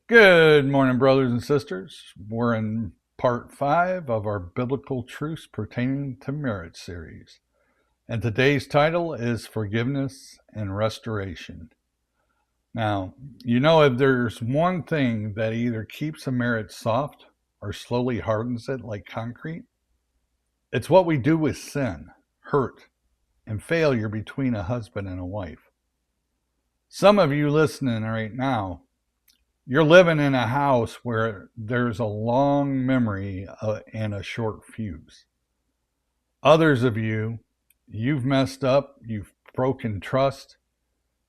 Good morning, brothers and sisters. We're in part 5 of our Biblical Truths Pertaining to Marriage series. And today's title is Forgiveness and Restoration. Now, if there's one thing that either keeps a marriage soft or slowly hardens it like concrete, it's what we do with sin, hurt, and failure between a husband and a wife. Some of you listening right now, you're living in a house where there's a long memory and a short fuse. Others of you, you've messed up, you've broken trust,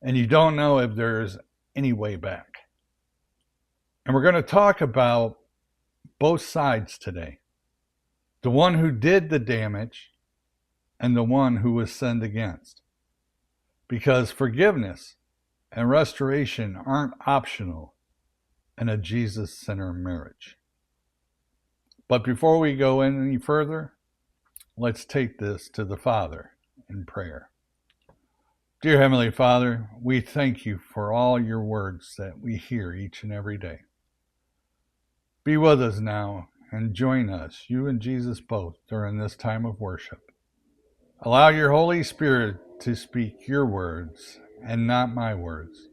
and you don't know if there's any way back. And we're going to talk about both sides today. The one who did the damage and the one who was sinned against. Because forgiveness and restoration aren't optional in a Jesus-centered marriage. But before we go any further, let's take this to the Father in prayer. Dear Heavenly Father, we thank you for all your words that we hear each and every day. Be with us now and join us, you and Jesus both, during this time of worship. Allow your Holy Spirit to speak your words and not my words.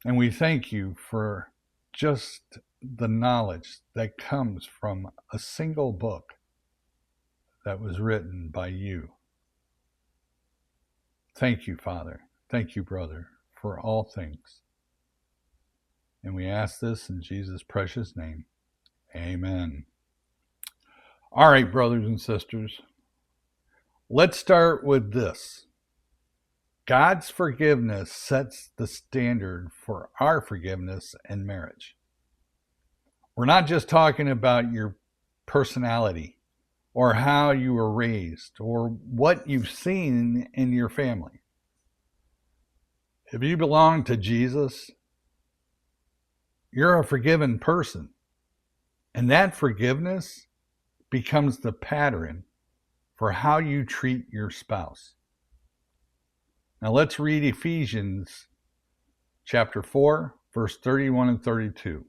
And we thank you for just the knowledge that comes from a single book that was written by you. Thank you, Father. Thank you, brother, for all things. And we ask this in Jesus' precious name. Amen. All right, brothers and sisters, let's start with this. God's forgiveness sets the standard for our forgiveness in marriage. We're not just talking about your personality or how you were raised or what you've seen in your family. If you belong to Jesus, you're a forgiven person. And that forgiveness becomes the pattern for how you treat your spouse. Now let's read Ephesians chapter 4, verse 31 and 32.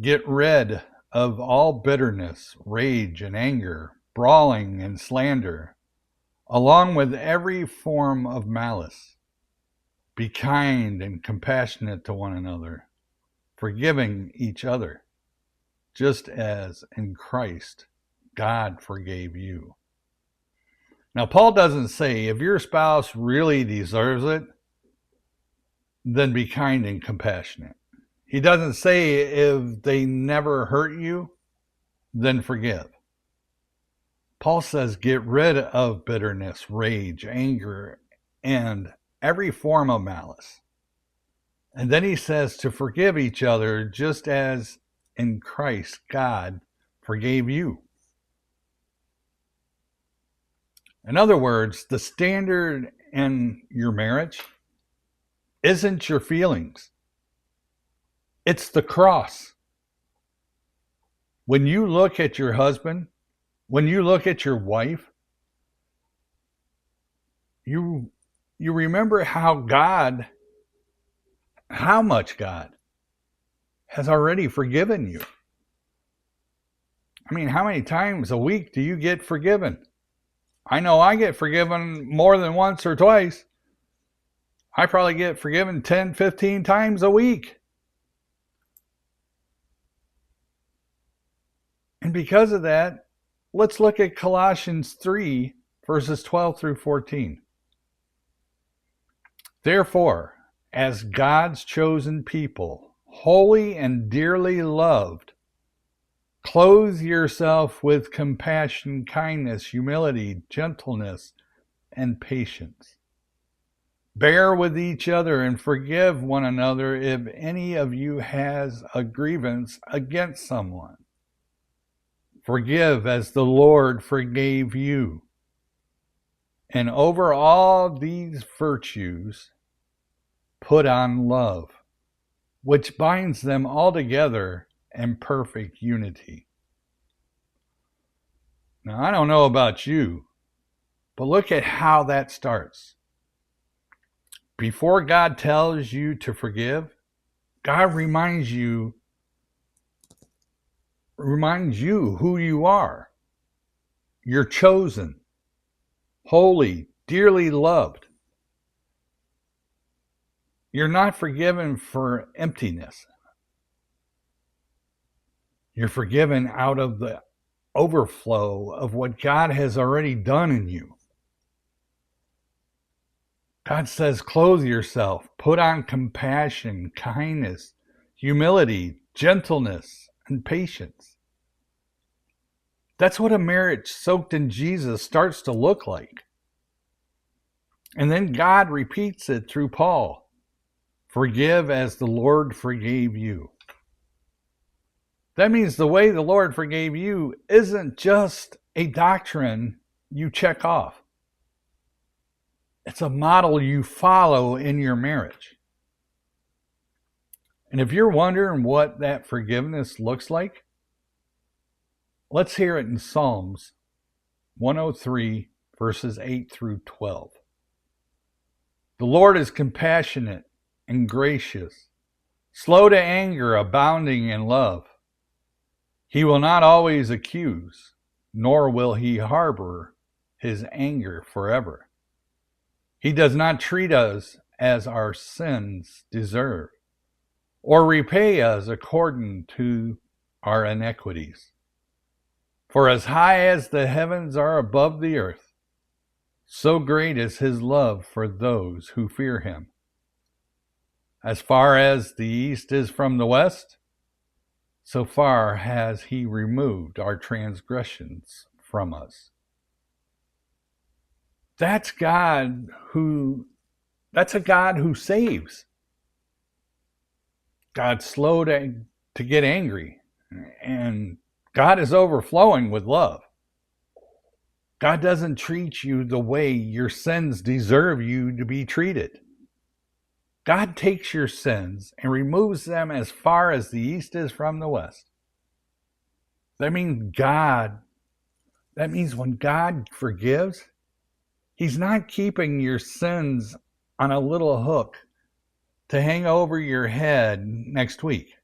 Get rid of all bitterness, rage, and anger, brawling and slander, along with every form of malice. Be kind and compassionate to one another, forgiving each other, just as in Christ God forgave you. Now, Paul doesn't say if your spouse really deserves it, then be kind and compassionate. He doesn't say if they never hurt you, then forgive. Paul says get rid of bitterness, rage, anger, and every form of malice. And then he says to forgive each other just as in Christ God forgave you. In other words, the standard in your marriage isn't your feelings. It's the cross. When you look at your husband, when you look at your wife, you remember how much God has already forgiven you. I mean, how many times a week do you get forgiven? I know I get forgiven more than once or twice. I probably get forgiven 10, 15 times a week. And because of that, let's look at Colossians 3, verses 12 through 14. Therefore, as God's chosen people, holy and dearly loved, clothe yourself with compassion, kindness, humility, gentleness, and patience. Bear with each other and forgive one another if any of you has a grievance against someone. Forgive as the Lord forgave you. And over all these virtues, put on love, which binds them all together in perfect unity. Now, I don't know about you, but look at how that starts. Before God tells you to forgive, God reminds you who you are. You're chosen, holy, dearly loved. You're not forgiven for emptiness. You're forgiven out of the overflow of what God has already done in you. God says, clothe yourself, put on compassion, kindness, humility, gentleness, and patience. That's what a marriage soaked in Jesus starts to look like. And then God repeats it through Paul. Forgive as the Lord forgave you. That means the way the Lord forgave you isn't just a doctrine you check off. It's a model you follow in your marriage. And if you're wondering what that forgiveness looks like, let's hear it in Psalms 103, verses 8 through 12. The Lord is compassionate and gracious, slow to anger, abounding in love. He will not always accuse, nor will he harbor his anger forever. He does not treat us as our sins deserve, or repay us according to our iniquities. For as high as the heavens are above the earth, so great is his love for those who fear him. As far as the east is from the west, so far has he removed our transgressions from us. That's a God who saves. God's slow to get angry, and God is overflowing with love. God doesn't treat you the way your sins deserve you to be treated. God takes your sins and removes them as far as the east is from the west. That means when God forgives, he's not keeping your sins on a little hook to hang over your head next week.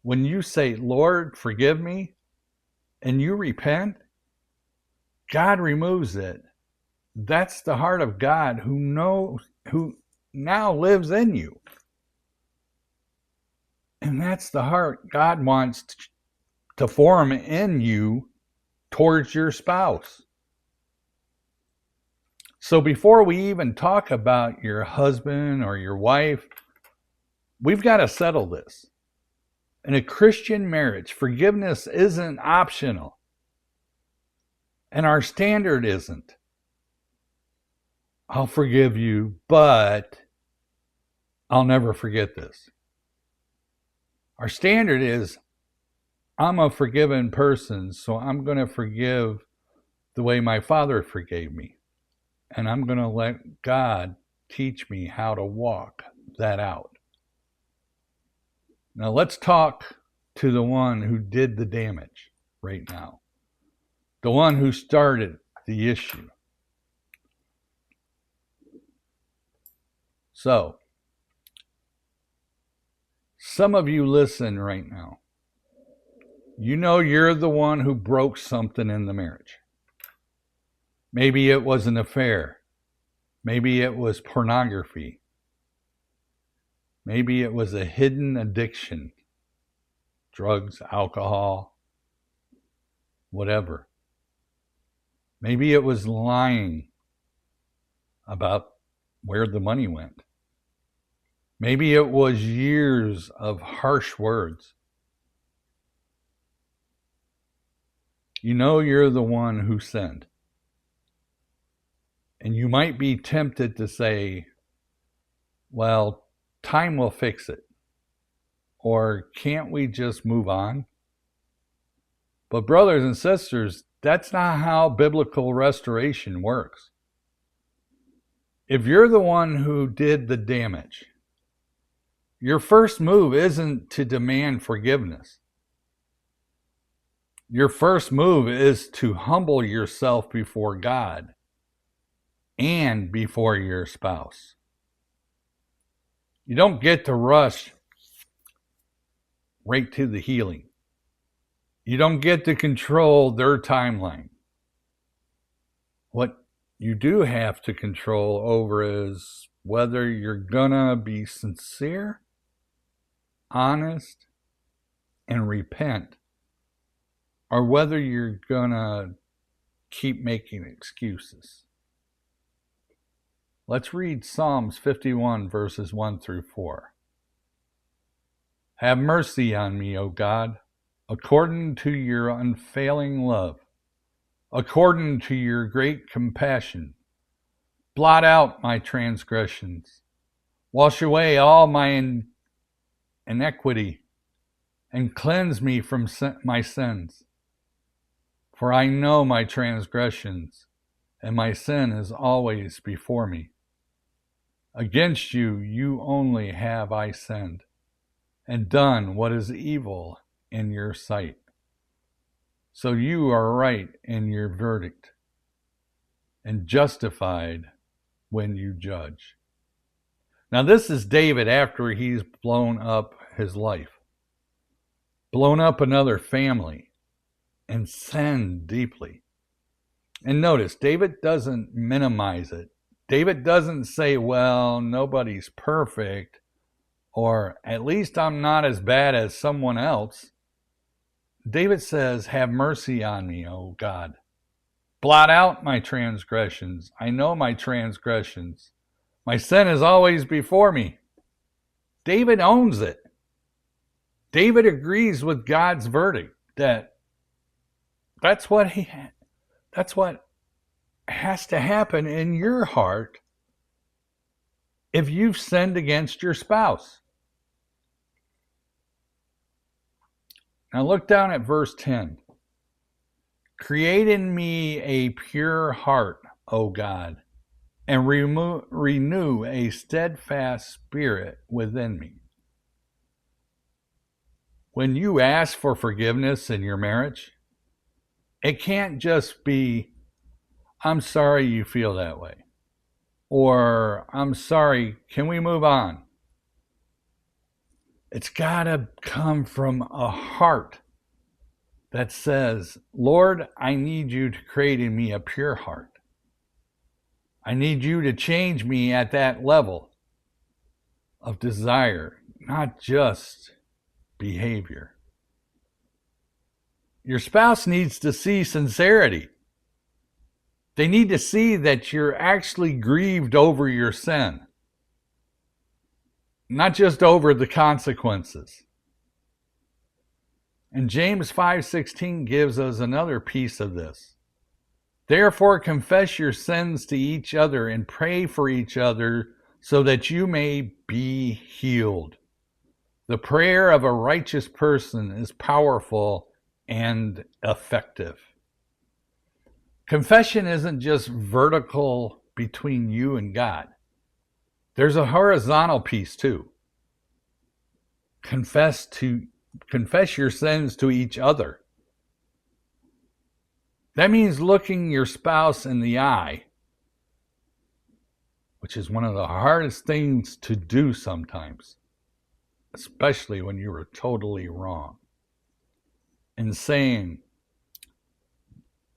When you say, Lord, forgive me, and you repent, God removes it. That's the heart of God who now lives in you. And that's the heart God wants to form in you towards your spouse. So before we even talk about your husband or your wife, we've got to settle this. In a Christian marriage, forgiveness isn't optional. And our standard isn't, I'll forgive you, but I'll never forget this. Our standard is, I'm a forgiven person, so I'm going to forgive the way my father forgave me. And I'm going to let God teach me how to walk that out. Now let's talk to the one who did the damage right now. The one who started the issue. So, some of you listen right now. You know you're the one who broke something in the marriage. Maybe it was an affair. Maybe it was pornography. Maybe it was a hidden addiction. Drugs, alcohol, whatever. Maybe it was lying about where the money went. Maybe it was years of harsh words. You know you're the one who sinned. And you might be tempted to say, well, time will fix it. Or can't we just move on? But brothers and sisters, that's not how biblical restoration works. If you're the one who did the damage, your first move isn't to demand forgiveness. Your first move is to humble yourself before God and before your spouse. You don't get to rush right to the healing. You don't get to control their timeline. What you do have to control over is whether you're gonna be sincere, honest, and repent, or whether you're gonna keep making excuses. Let's read Psalms 51, verses 1 through 4. Have mercy on me, O God, according to your unfailing love, according to your great compassion. Blot out my transgressions. Wash away all my iniquity, and cleanse me from my sins. For I know my transgressions, and my sin is always before me. Against you, you only have I sinned, and done what is evil in your sight. So you are right in your verdict, and justified when you judge. Now this is David after he's blown up his life, blown up another family, and sinned deeply. And notice, David doesn't minimize it. David doesn't say, well, nobody's perfect, or at least I'm not as bad as someone else. David says, have mercy on me, O God. Blot out my transgressions. I know my transgressions. My sin is always before me. David owns it. David agrees with God's verdict that's what has to happen in your heart if you've sinned against your spouse. Now look down at verse 10. Create in me a pure heart, O God, and renew a steadfast spirit within me. When you ask for forgiveness in your marriage, it can't just be, I'm sorry you feel that way, or I'm sorry, can we move on? It's got to come from a heart that says, Lord, I need you to create in me a pure heart. I need you to change me at that level of desire, not just behavior. Your spouse needs to see sincerity. They need to see that you're actually grieved over your sin, not just over the consequences. And James 5:16 gives us another piece of this. Therefore confess your sins to each other and pray for each other so that you may be healed. The prayer of a righteous person is powerful and effective. Confession isn't just vertical between you and God. There's a horizontal piece too. Confess your sins to each other. That means looking your spouse in the eye, which is one of the hardest things to do sometimes, especially when you were totally wrong, and saying,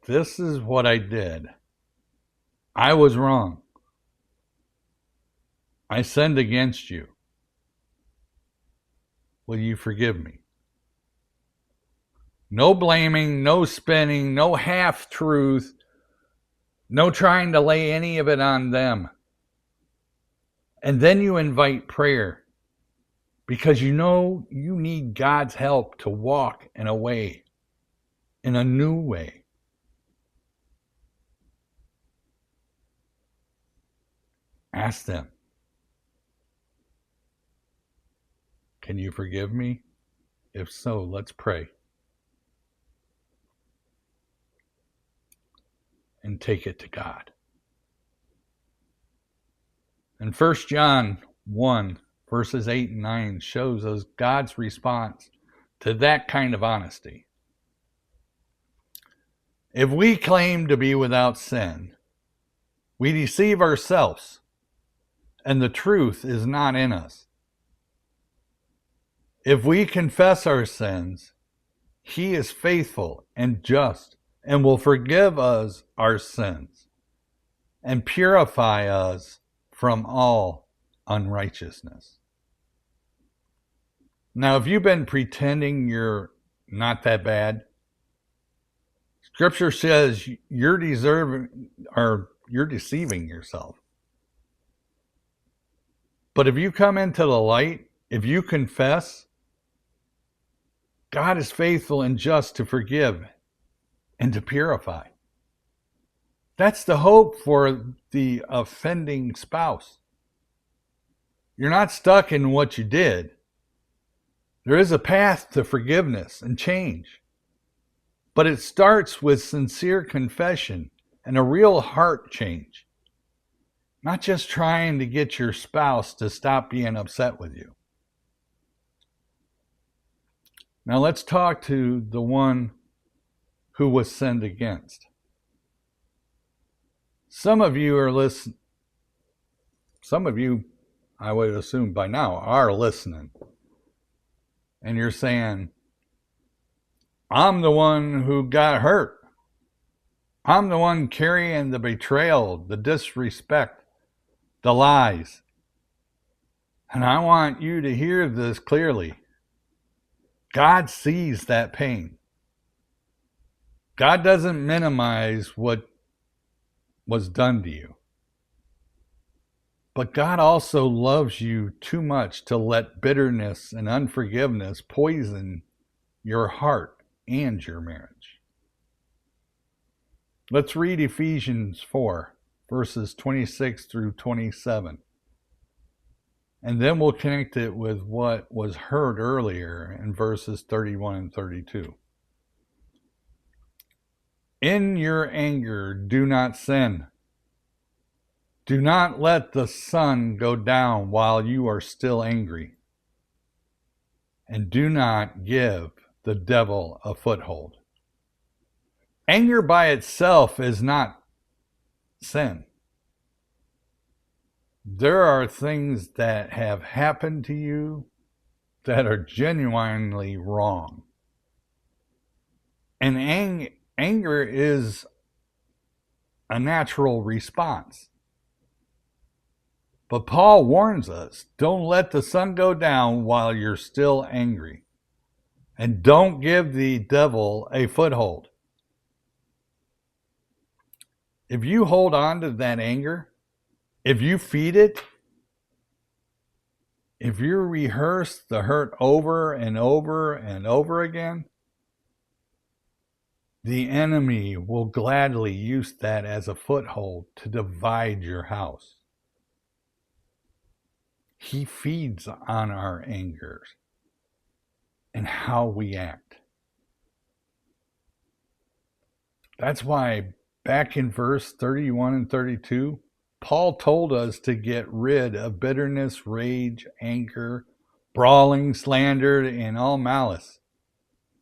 this is what I did. I was wrong. I sinned against you. Will you forgive me? No blaming, no spinning, no half-truth, no trying to lay any of it on them. And then you invite prayer because you know you need God's help to walk in a way, in a new way. Ask them, can you forgive me? If so, let's pray. And take it to God. And 1 John 1, verses 8 and 9 shows us God's response to that kind of honesty. If we claim to be without sin, we deceive ourselves, and the truth is not in us. If we confess our sins, He is faithful and just and will forgive us our sins and purify us from all unrighteousness. Now, if you've been pretending you're not that bad, Scripture says you're deceiving yourself. But if you come into the light, if you confess, God is faithful and just to forgive and to purify. That's the hope for the offending spouse. You're not stuck in what you did. There is a path to forgiveness and change. But it starts with sincere confession and a real heart change. Not just trying to get your spouse to stop being upset with you. Now let's talk to the one who was sinned against. Some of you, I would assume by now, are listening. And you're saying, I'm the one who got hurt. I'm the one carrying the betrayal, the disrespect, the lies. And I want you to hear this clearly. God sees that pain. God doesn't minimize what was done to you. But God also loves you too much to let bitterness and unforgiveness poison your heart and your marriage. Let's read Ephesians 4, verses 26 through 27. And then we'll connect it with what was heard earlier in verses 31 and 32. In your anger, do not sin. Do not let the sun go down while you are still angry. And do not give the devil a foothold. Anger by itself is not sin. There are things that have happened to you that are genuinely wrong. And anger is a natural response. But Paul warns us, don't let the sun go down while you're still angry. And don't give the devil a foothold. If you hold on to that anger, if you feed it, if you rehearse the hurt over and over and over again, the enemy will gladly use that as a foothold to divide your house. He feeds on our anger and how we act. That's why back in verse 31 and 32, Paul told us to get rid of bitterness, rage, anger, brawling, slander, and all malice,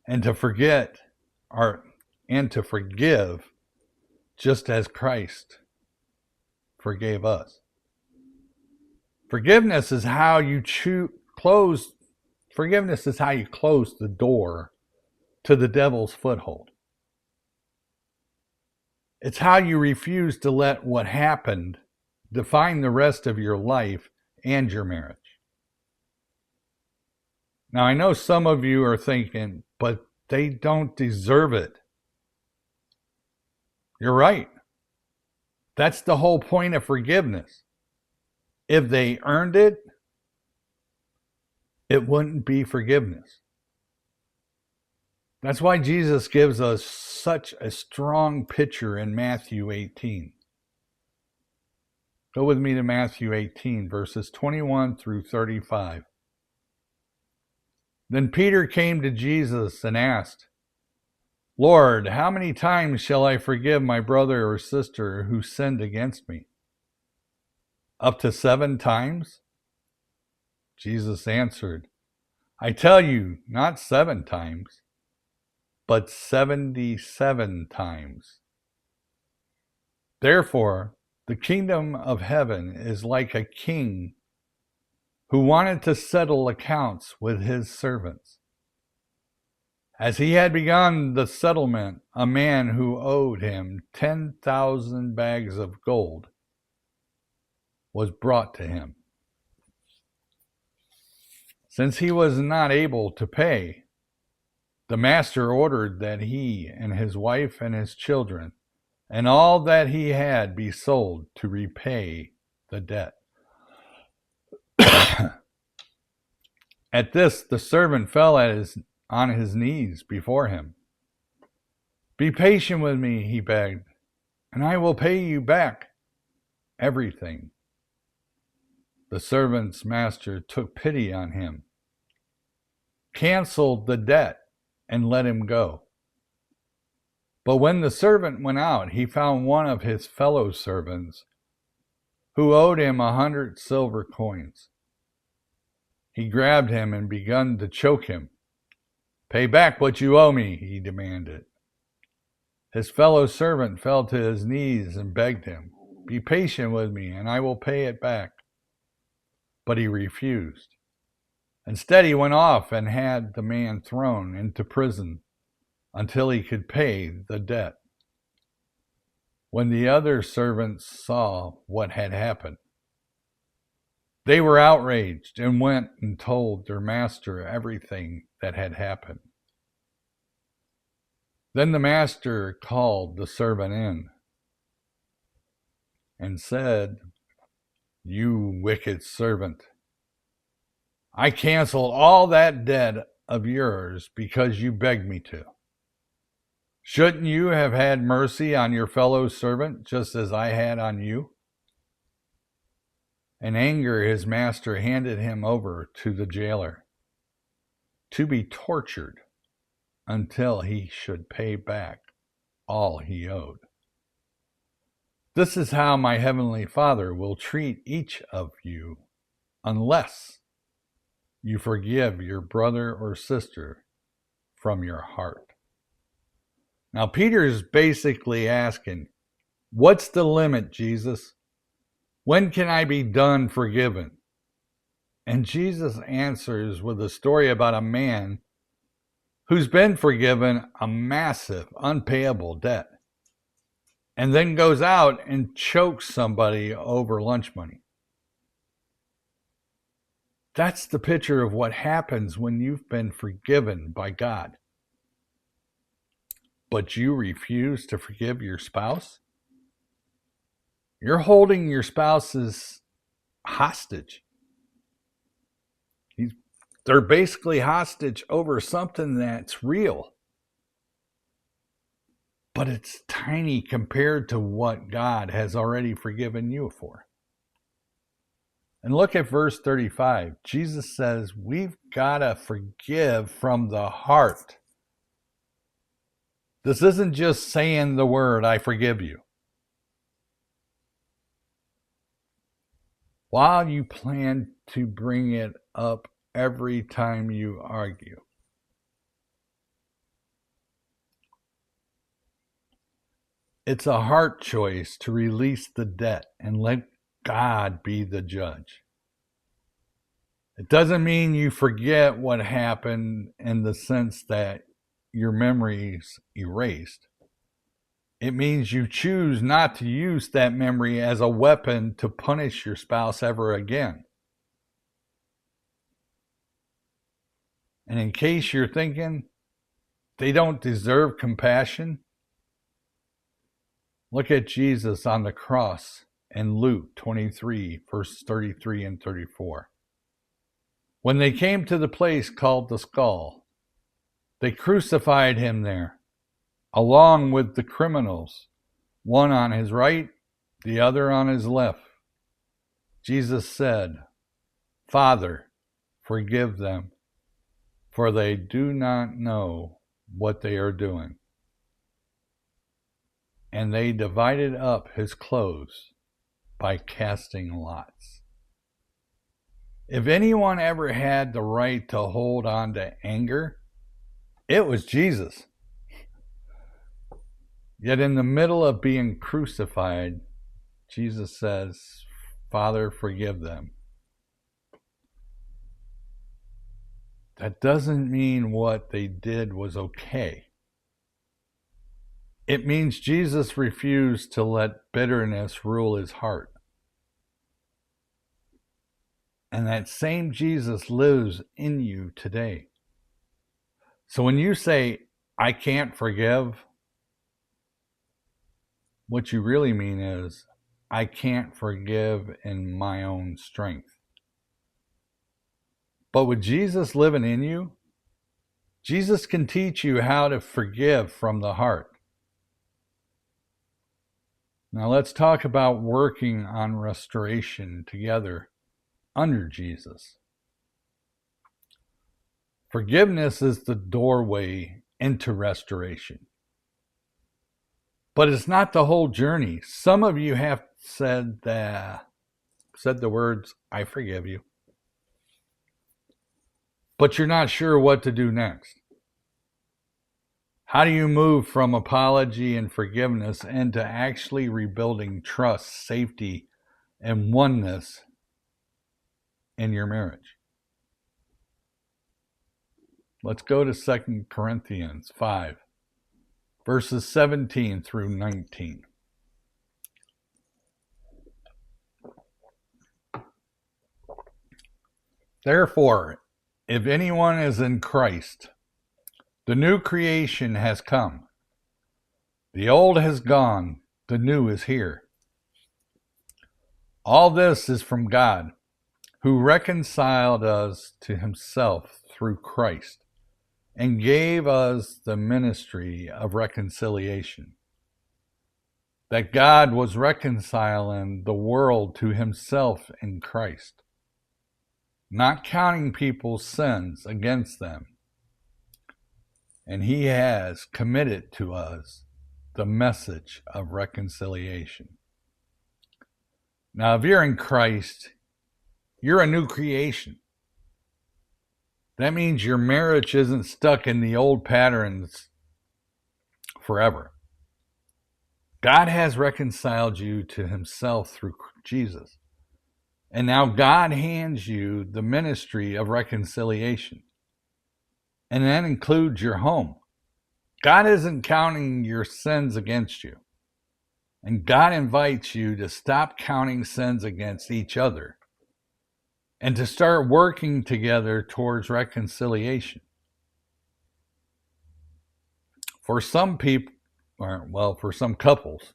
and to forgive just as Christ forgave us. Forgiveness is how you close the door to the devil's foothold. It's how you refuse to let what happened define the rest of your life and your marriage. Now, I know some of you are thinking, but they don't deserve it. You're right. That's the whole point of forgiveness. If they earned it, it wouldn't be forgiveness. That's why Jesus gives us such a strong picture in Matthew 18. Go with me to Matthew 18, verses 21 through 35. Then Peter came to Jesus and asked, Lord, how many times shall I forgive my brother or sister who sinned against me? Up to 7 times? Jesus answered, I tell you, not 7 times, but 77 times. Therefore, the kingdom of heaven is like a king who wanted to settle accounts with his servants. As he had begun the settlement, a man who owed him 10,000 bags of gold was brought to him. Since he was not able to pay, the master ordered that he and his wife and his children and all that he had be sold to repay the debt. At this, the servant fell on his knees before him. "Be patient with me," he begged, "and I will pay you back everything." The servant's master took pity on him, canceled the debt, and let him go. But when the servant went out, he found one of his fellow servants who owed him 100 silver coins. He grabbed him and began to choke him. "Pay back what you owe me," he demanded. His fellow servant fell to his knees and begged him, "Be patient with me, and I will pay it back." But he refused. Instead, he went off and had the man thrown into prison until he could pay the debt. When the other servants saw what had happened, they were outraged and went and told their master everything that had happened. Then the master called the servant in and said, "You wicked servant, I canceled all that debt of yours because you begged me to. Shouldn't you have had mercy on your fellow servant just as I had on you?" In anger, his master handed him over to the jailer to be tortured until he should pay back all he owed. This is how my heavenly Father will treat each of you unless you forgive your brother or sister from your heart. Now, Peter's basically asking, what's the limit, Jesus? When can I be done forgiven? And Jesus answers with a story about a man who's been forgiven a massive, unpayable debt, and then goes out and chokes somebody over lunch money. That's the picture of what happens when you've been forgiven by God, but you refuse to forgive your spouse. You're holding your spouse's hostage. They're basically hostage over something that's real, but it's tiny compared to what God has already forgiven you for. And look at verse 35. Jesus says we've got to forgive from the heart. This isn't just saying the word, "I forgive you," while you plan to bring it up every time you argue. It's a heart choice to release the debt and let God be the judge. It doesn't mean you forget what happened in the sense that your memory's erased. It means you choose not to use that memory as a weapon to punish your spouse ever again. And in case you're thinking they don't deserve compassion, look at Jesus on the cross in Luke 23, verse 33 and 34. When they came to the place called the Skull, they crucified him there, along with the criminals, one on his right, the other on his left. Jesus said, "Father, forgive them, for they do not know what they are doing." And they divided up his clothes by casting lots. If anyone ever had the right to hold on to anger, it was Jesus. Yet in the middle of being crucified, Jesus says, "Father, forgive them." that doesn't mean what they did was okay. It means Jesus refused to let bitterness rule his heart. And that same Jesus lives in you today. So when you say, I can't forgive, what you really mean is, I can't forgive in my own strength. But with Jesus living in you, Jesus can teach you how to forgive from the heart. Now let's talk about working on restoration together under Jesus. Forgiveness is the doorway into restoration. But it's not the whole journey. Some of you have said the words, I forgive you. But you're not sure what to do next. How do you move from apology and forgiveness into actually rebuilding trust, safety, and oneness in your marriage? Let's go to 2 Corinthians 5, verses 17 through 19. Therefore, if anyone is in Christ, the new creation has come. The old has gone, the new is here. All this is from God, who reconciled us to himself through Christ, and gave us the ministry of reconciliation. That God was reconciling the world to himself in Christ, not counting people's sins against them. And he has committed to us the message of reconciliation. Now, if you're in Christ, you're a new creation. That means your marriage isn't stuck in the old patterns forever. God has reconciled you to himself through Jesus. And now God hands you the ministry of reconciliation. And that includes your home. God isn't counting your sins against you. And God invites you to stop counting sins against each other and to start working together towards reconciliation. For some people, for some couples,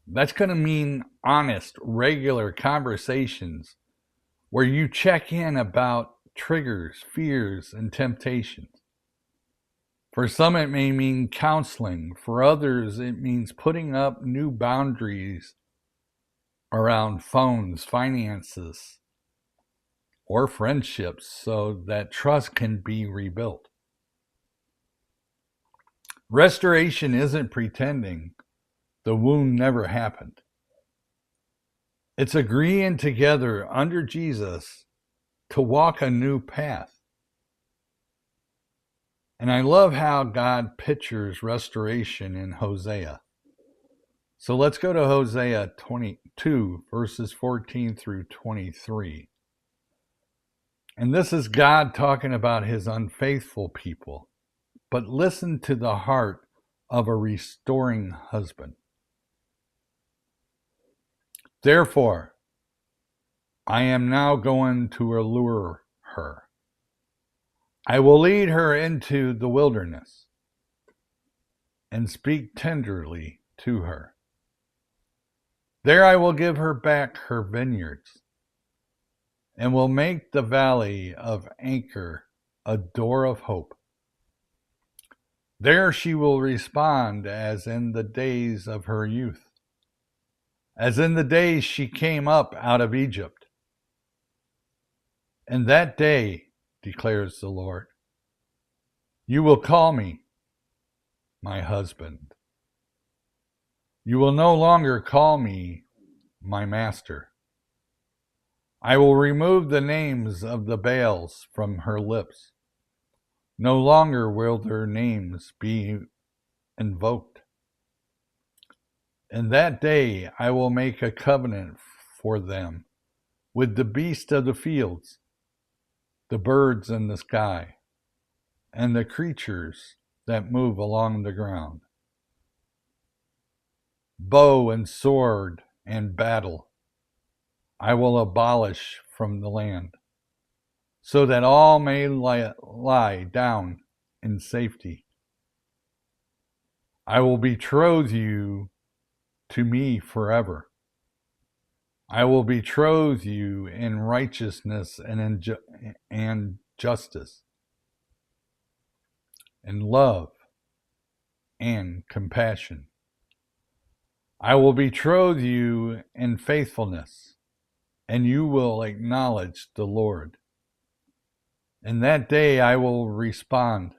that's going to mean honest, regular conversations where you check in about triggers, fears, and temptations. For some, it may mean counseling. For others, it means putting up new boundaries around phones, finances, or friendships so that trust can be rebuilt. Restoration isn't pretending the wound never happened. It's agreeing together under Jesus to walk a new path. And I love how God pictures restoration in Hosea. So let's go to Hosea 22, verses 14 through 23. And this is God talking about his unfaithful people. But listen to the heart of a restoring husband. Therefore, I am now going to allure her. I will lead her into the wilderness and speak tenderly to her. There I will give her back her vineyards and will make the valley of Anchor a door of hope. There she will respond as in the days of her youth, as in the days she came up out of Egypt. And that day, declares the Lord, you will call me my husband. You will no longer call me my master. I will remove the names of the Baals from her lips. No longer will their names be invoked. In that day I will make a covenant for them with the beasts of the fields, the birds in the sky, and the creatures that move along the ground. Bow and sword and battle I will abolish from the land, so that all may lie down in safety. I will betroth you to me forever. I will betroth you in righteousness and justice, in love and compassion. I will betroth you in faithfulness, and you will acknowledge the Lord. In that day I will respond,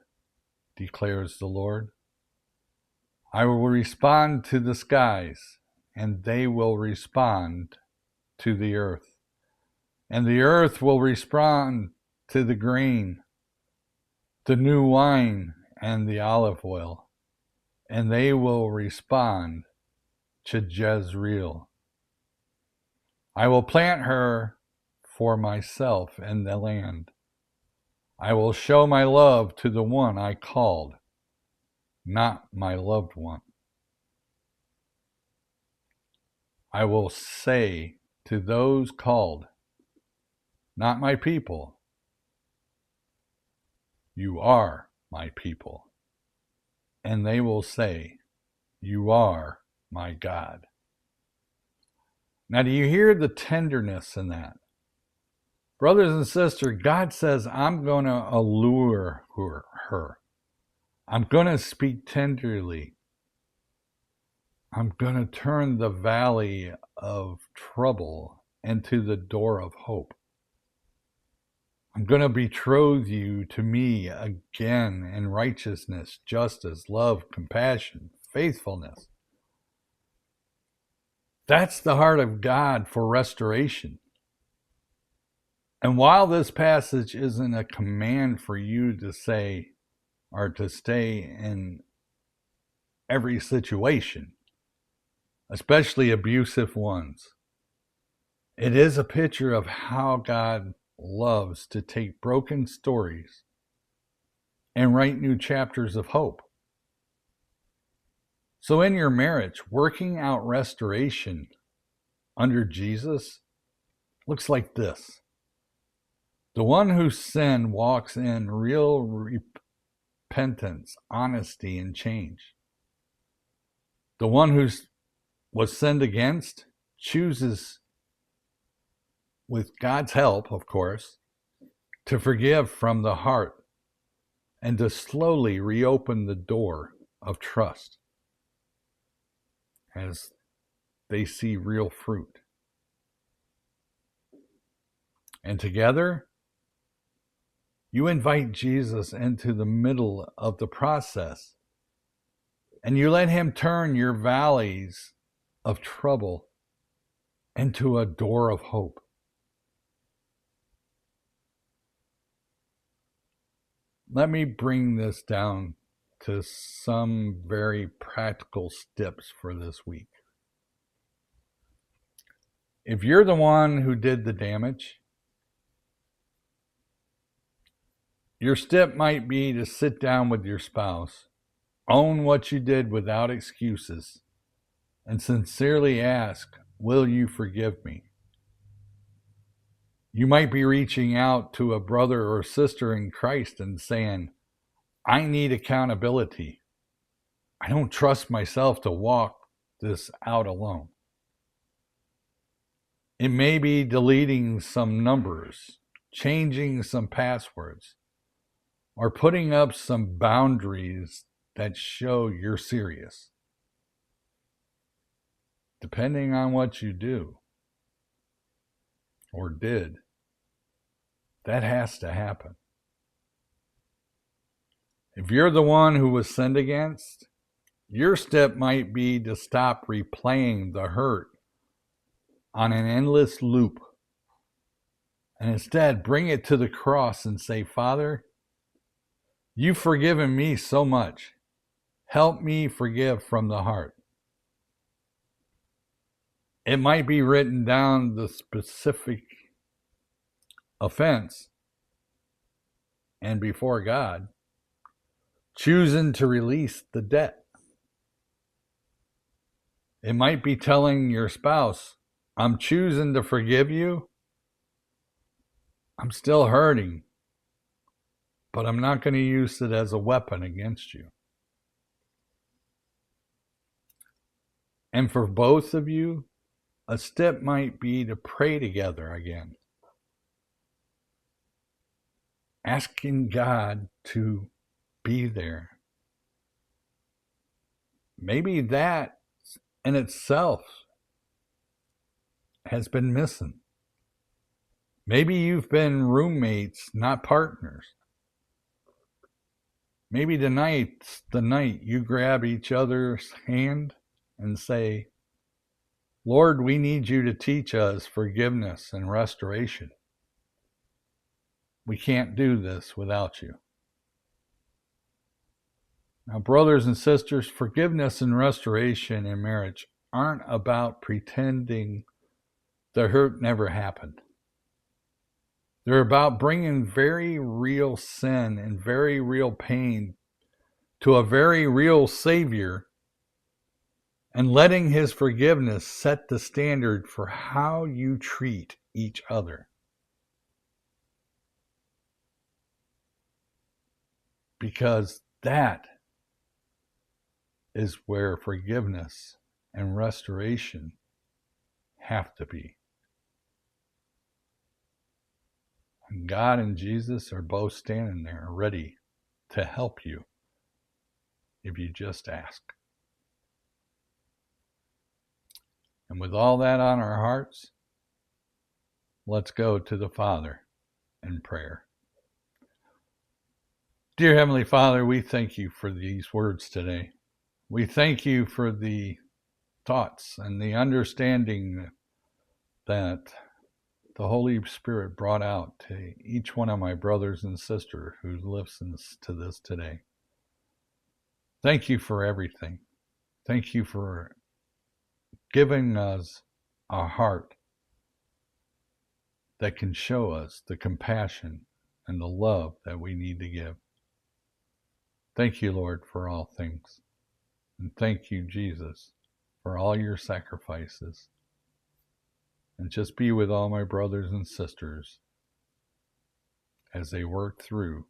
declares the Lord. I will respond to the skies, and they will respond to the earth. And the earth will respond to the grain, the new wine, and the olive oil. And they will respond to Jezreel. I will plant her for myself in the land. I will show my love to the one I called, not my loved one. I will say to those called, not my people, you are my people. And they will say, you are my God. Now, do you hear the tenderness in that? Brothers and sisters, God says, I'm going to allure her. I'm going to speak tenderly. I'm going to turn the valley of trouble into the door of hope. I'm going to betroth you to me again in righteousness, justice, love, compassion, faithfulness. That's the heart of God for restoration. And while this passage isn't a command for you to say or to stay in every situation, especially abusive ones, it is a picture of how God loves to take broken stories and write new chapters of hope. So in your marriage, working out restoration under Jesus looks like this. The one who sinned walks in real repentance, honesty, and change. The one who was sinned against chooses, with God's help, of course, to forgive from the heart and to slowly reopen the door of trust as they see real fruit. And together, you invite Jesus into the middle of the process, and you let him turn your valleys of trouble into a door of hope. Let me bring this down to some very practical steps for this week. If you're the one who did the damage, your step might be to sit down with your spouse, own what you did without excuses, and sincerely ask, will you forgive me? You might be reaching out to a brother or sister in Christ and saying, I need accountability. I don't trust myself to walk this out alone. It may be deleting some numbers, changing some passwords, or putting up some boundaries that show you're serious. Depending on what you do or did, that has to happen. If you're the one who was sinned against, your step might be to stop replaying the hurt on an endless loop and instead bring it to the cross and say, Father, you've forgiven me so much. Help me forgive from the heart. It might be written down the specific offense and before God, choosing to release the debt. It might be telling your spouse, I'm choosing to forgive you. I'm still hurting, but I'm not going to use it as a weapon against you. And for both of you, a step might be to pray together again, asking God to be there. Maybe that in itself has been missing. Maybe you've been roommates, not partners. Maybe tonight's the night you grab each other's hand and say, Lord, we need you to teach us forgiveness and restoration. We can't do this without you. Now, brothers and sisters, forgiveness and restoration in marriage aren't about pretending the hurt never happened. They're about bringing very real sin and very real pain to a very real Savior and letting His forgiveness set the standard for how you treat each other. Because that is where forgiveness and restoration have to be. And God and Jesus are both standing there ready to help you if you just ask. And with all that on our hearts, let's go to the Father in prayer. Dear Heavenly Father, we thank you for these words today. We thank you for the thoughts and the understanding that the Holy Spirit brought out to each one of my brothers and sisters who listens to this today. Thank you for everything. Thank you for giving us a heart that can show us the compassion and the love that we need to give. Thank you, Lord, for all things. And thank you, Jesus, for all your sacrifices. And just be with all my brothers and sisters as they work through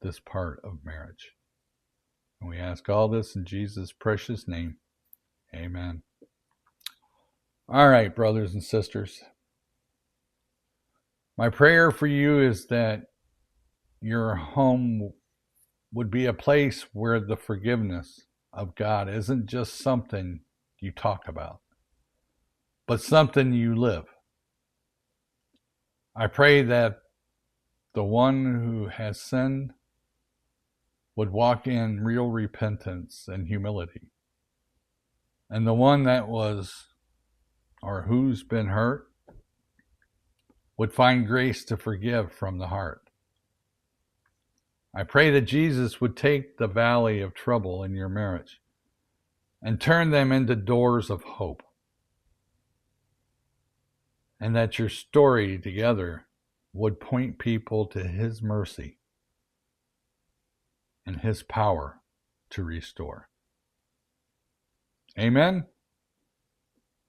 this part of marriage. And we ask all this in Jesus' precious name. Amen. All right, brothers and sisters. My prayer for you is that your home would be a place where the forgiveness of God isn't just something you talk about, but something you live. I pray that the one who has sinned would walk in real repentance and humility. And the one that was, or who's been hurt, would find grace to forgive from the heart. I pray that Jesus would take the valley of trouble in your marriage and turn them into doors of hope. And that your story together would point people to His mercy and His power to restore. Amen.